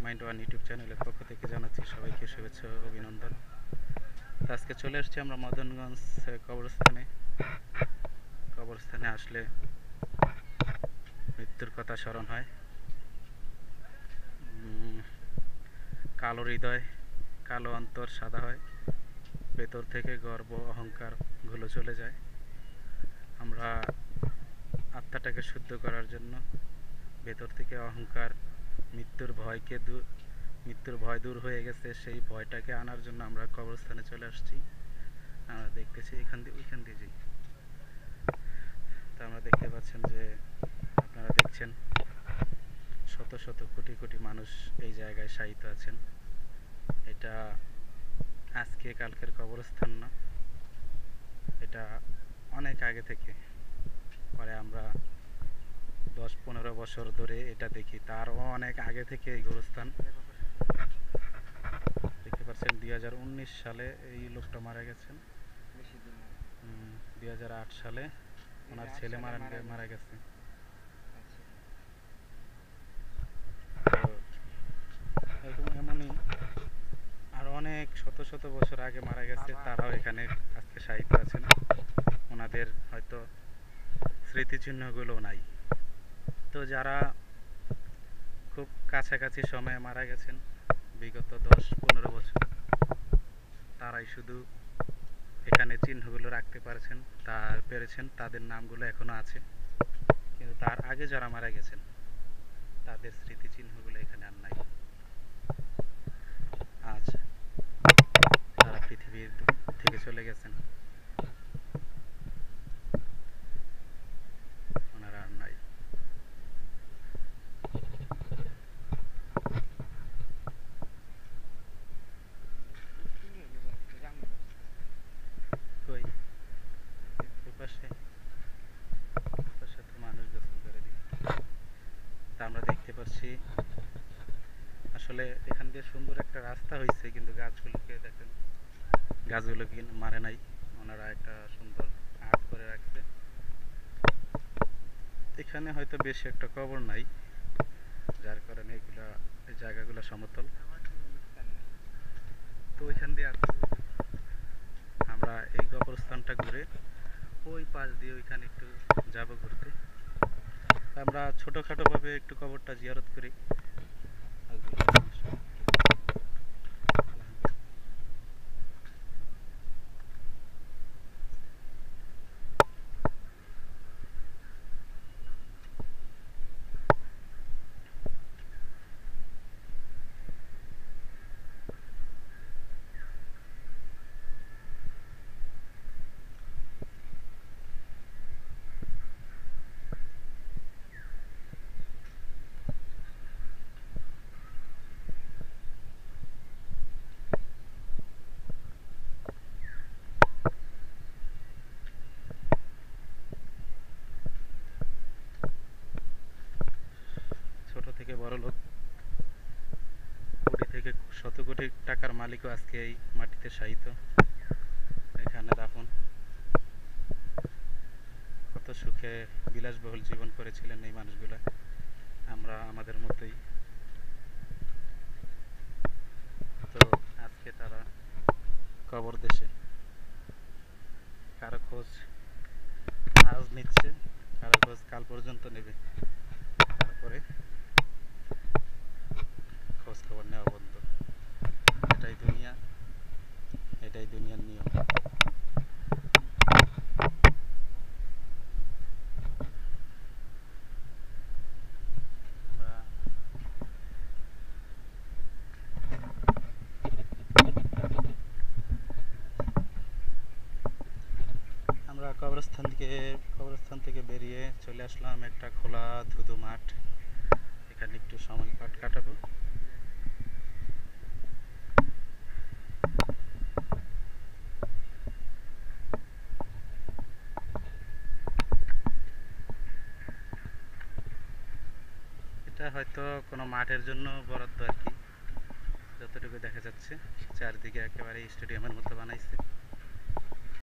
Mind one YouTube চ্যানেলের পক্ষ থেকে জানাচ্ছি সবাইকে শুভেচ্ছা ও অভিনন্দন। আজকে চলে এসেছি আমরা মদনগঞ্জ কবরস্থানে আসলে মৃত্যুর কথা স্মরণ হয়। কালো হৃদয়, কালো অন্তর সাদা হয়, ভেতর থেকে গর্ব অহংকার গুলো চলে যায়। আমরা আত্মাটাকে শুদ্ধ করার জন্য ভেতর থেকে অহংকার, মৃত্যুর ভয় দূর হয়ে গেছে, সেই ভয়টাকে আনার জন্য আমরা কবরস্থানে চলে আসছি। আমরা দেখতেছি এখান দিয়ে ওইখান দিয়ে যাই। তা আমরা দেখতে পাচ্ছেন যে আপনারা দেখছেন শত শত কোটি কোটি মানুষ এই জায়গায় শায়িত আছেন। এটা আজকে কালকের কবরস্থান না, এটা অনেক আগে থেকে, পরে আমরা 10-15 বছর ধরে এটা দেখি, তারও অনেক আগে থেকে এই গোরস্থান। দেখতে পাচ্ছেন 2019 সালে এই লোকটা মারা গেছেন। 2008 সালে ওনার ছেলে মারা গেছে। তো এমনই আরও অনেক শত শত বছর আগে মারা গেছে, তারাও এখানে আজকে শায়িত আছেন। ওনাদের হয়তো স্মৃতিচিহ্নগুলো নাই। তো যারা খুব কাছাকাছি সময়ে মারা গেছেন, বিগত 10-15 বছর, তারাই শুধু এখানে চিহ্নগুলো রাখতে পেরেছেন, তাদের নামগুলো এখনো আছে। কিন্তু তার আগে যারা মারা গেছেন তাদের স্মৃতিচিহ্নগুলো এখানে আর নাই। আজ তারা পৃথিবীর থেকে চলে গেছেন, ওনারা আর নাই। কই পাশে তো মানুষ গোসল করে দিই। তা আমরা দেখতে পাচ্ছি আসলে এখান দিয়ে সুন্দর একটা রাস্তা হয়েছে, কিন্তু গাছগুলোকে দেখেন, গাছগুলোকে মারে নাই, ওনারা একটা সুন্দর আর্ট করে রাখছে। এখানে হয়তো বেশি একটা কবর নাই, যার কারণে এই জায়গাগুলো সমতল। তো ওইখান দিয়ে আমরা এই কবরস্থানটা ঘুরে ওই পাশ দিয়ে ওইখানে একটু যাব ঘুরতে। আমরা ছোটোখাটোভাবে একটু কবরটা জিয়ারত করি। ছোট থেকে বড় লোক, কোটি থেকে শত কোটি টাকার মালিকও আজকে এই মাটিতে শায়িত, এখানে দাফন। কত সুখে বিলাসবহুল জীবন করেছিলেন এই মানুষগুলা, আমরা আমাদের মতোই। তো আজকে তারা কবর দেশে, কারো খোঁজ আজ নিচ্ছে, কারো খোঁজ কাল পর্যন্ত নেবে, তারপরে খোঁজ খবর নেওয়া বন্ধ। এটাই দুনিয়া, এটাই দুনিয়ার নিয়ম। আমরা কবরস্থান থেকে বেরিয়ে চলে আসলাম একটা খোলা ধুধু মাঠ, এখানে একটু সময় কাটাবো। এটা হয়তো কোনো মাঠের জন্য বরাদ্দ আর কি, যতটুকু দেখা যাচ্ছে চারদিকে একেবারে স্টেডিয়ামের মতো বানাইছে।